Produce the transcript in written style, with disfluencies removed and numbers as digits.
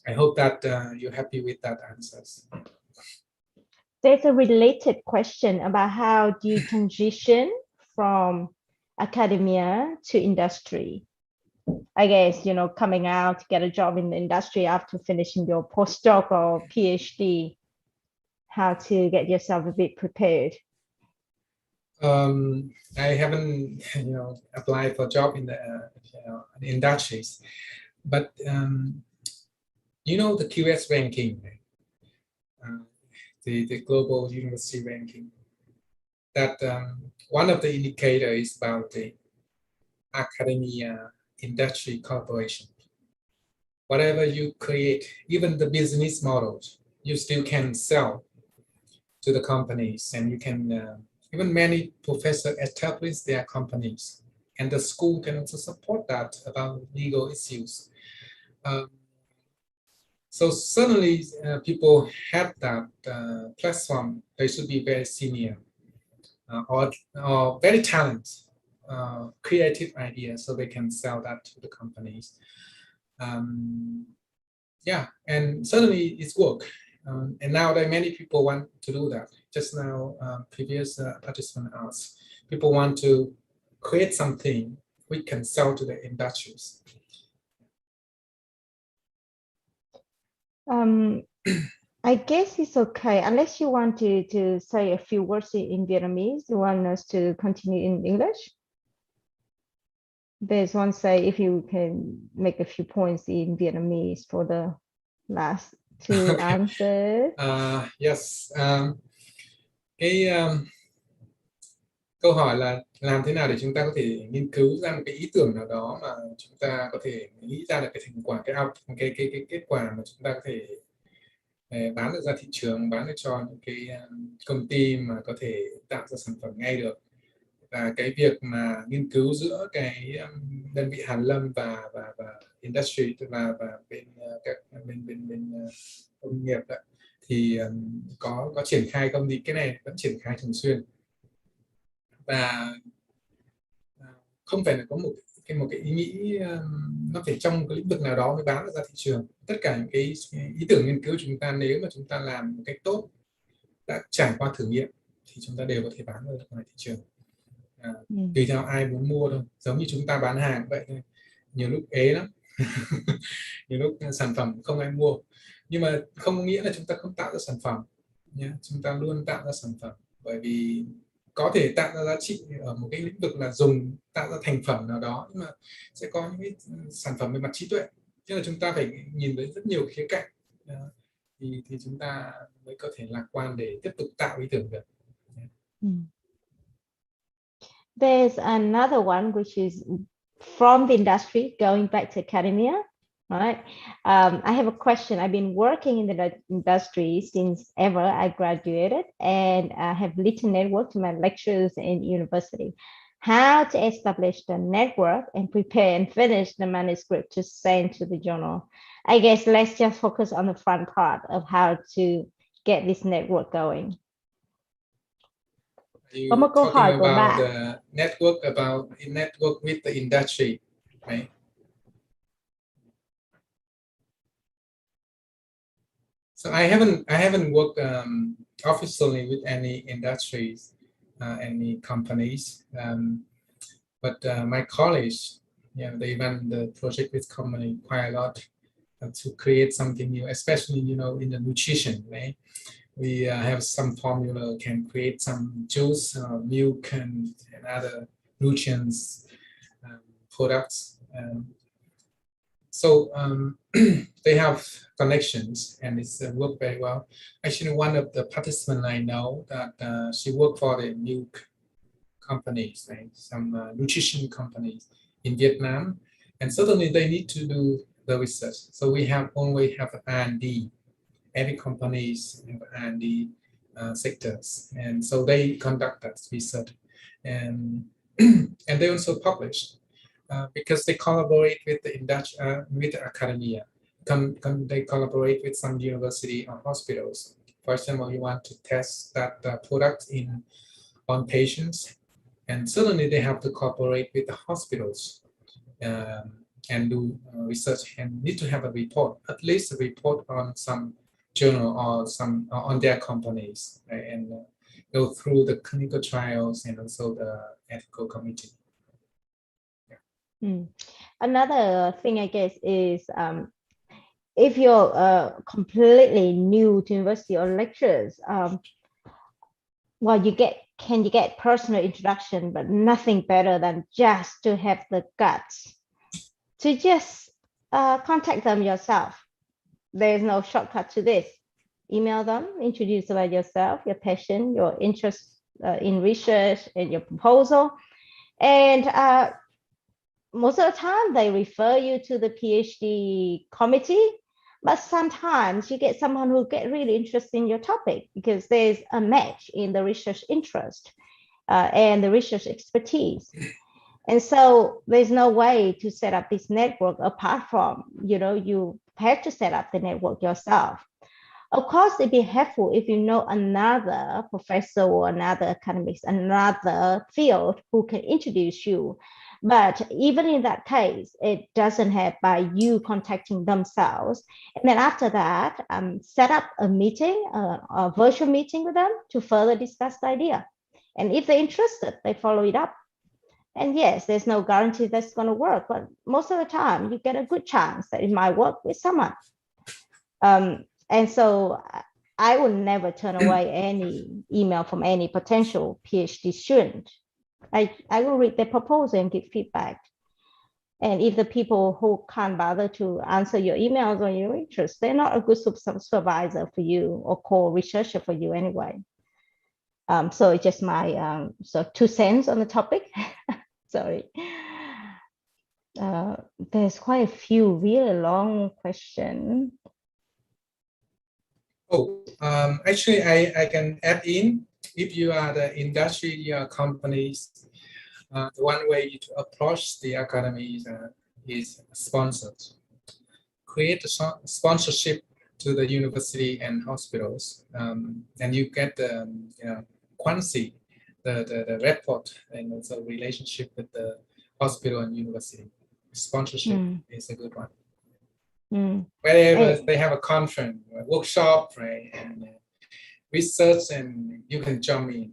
I hope that you're happy with that answers. There's a related question about how do you transition from academia to industry? I guess, you know, coming out to get a job in the industry after finishing your postdoc or PhD, how to get yourself a bit prepared. I haven't, applied for job in the industries, but the QS ranking, the global university ranking, that one of the indicators is about the academia industry collaboration. Whatever you create, even the business models, you still can sell to the companies, and you can even many professors establish their companies, and the school can also support that about legal issues. So certainly people have that platform. They should be very senior or very talented, creative ideas, so they can sell that to the companies. Yeah, and certainly it's work. And now there are many people want to do that. Just now, previous participant asked, people want to create something we can sell to the industries. I guess it's okay, unless you want to say a few words in Vietnamese. You want us to continue in English? There's one say if you can make a few points in Vietnamese for the last two Okay. answers. Yes. Câu hỏi là làm thế nào để chúng ta có thể nghiên cứu ra một cái ý tưởng nào đó mà chúng ta có thể nghĩ ra được cái thành quả, cái kết quả mà chúng ta có thể bán được ra thị trường, bán được cho những cái công ty mà có thể tạo ra sản phẩm ngay được. Và cái việc mà nghiên cứu giữa cái đơn vị hàn lâm và industry, tức là bên các bên công nghiệp đó, thì có triển khai không, thì cái này vẫn triển khai thường xuyên, và không phải là có một cái ý nghĩ nó phải trong cái lĩnh vực nào đó mới bán được ra thị trường. Tất cả những cái ý tưởng nghiên cứu chúng ta, nếu mà chúng ta làm một cách tốt, đã trải qua thử nghiệm, thì chúng ta đều có thể bán được ngoài thị trường. Tùy theo ai muốn mua thôi, giống như chúng ta bán hàng vậy thôi, nhiều lúc ế lắm. Nhiều lúc sản phẩm không ai mua, nhưng mà không có nghĩa là chúng ta không tạo ra sản phẩm nhé. Chúng ta luôn tạo ra sản phẩm, bởi vì có thể tạo ra giá trị ở một cái lĩnh vực là tạo ra thành phẩm nào đó, nhưng mà sẽ có những cái sản phẩm về mặt trí tuệ, tức là chúng ta phải nhìn thấy rất nhiều khía cạnh, thì chúng ta mới có thể lạc quan để tiếp tục tạo ý tưởng được. There's another one which is from the industry going back to academia, right? I have a question. I've been working in the industry since ever I graduated, and I have little network to my lecturers in university. How to establish the network and prepare and finish the manuscript to send to the journal? I guess let's just focus on the front part of how to get this network going. You Có một câu hỏi talking của about bạn. the network with the industry, right? So I haven't worked officially with any industries, any companies, but my colleagues, they run the project with company quite a lot to create something new, especially in the nutrition, right? We have some formula can create some juice, milk, and other nutrients products. So they have connections, and it's worked very well. Actually, one of the participants I know that she worked for the milk companies, right? Some nutrition companies in Vietnam, and certainly they need to do the research. So we only have R&D. Every companies have R&D sectors, and so they conduct that research, and and they also publish. Because they collaborate with the industry, with the academia. They collaborate with some university or hospitals. For example, you want to test that product on patients, and certainly they have to cooperate with the hospitals and do research and need to have a report, at least a report on some journal or some on their companies, right? And go through the clinical trials and also the ethical committee. Another thing, I guess, is if you're completely new to university or lectures, well, you get personal introduction, but nothing better than just to have the guts to just contact them yourself. There's no shortcut to this. Email them, introduce about yourself, your passion, your interest in research, and your proposal. And most of the time, they refer you to the PhD committee. But sometimes you get someone who get really interested in your topic because there's a match in the research interest and the research expertise. And so there's no way to set up this network apart from, you have to set up the network yourself. Of course, it'd be helpful if you know another professor or another academic, another field who can introduce you. But even in that case, it doesn't have by you contacting themselves. And then after that, set up a meeting, a virtual meeting with them to further discuss the idea. And if they're interested, they follow it up. And yes, there's no guarantee that's going to work, but most of the time you get a good chance that it might work with someone. And so I would never turn away any email from any potential PhD student. I will read their proposal and give feedback. And if the people who can't bother to answer your emails or your interests, they're not a good supervisor for you or co-researcher for you anyway. So it's just my 2 cents on the topic. Sorry. There's quite a few really long questions. Actually, I can add in, if you are the industry companies, the one way to approach the academy is sponsored. Create a sponsorship to the university and hospitals, and you get the quantity, the report, and also relationship with the hospital and university. Sponsorship is a good one. Wherever they have a conference, a workshop, right, and research, and you can jump in.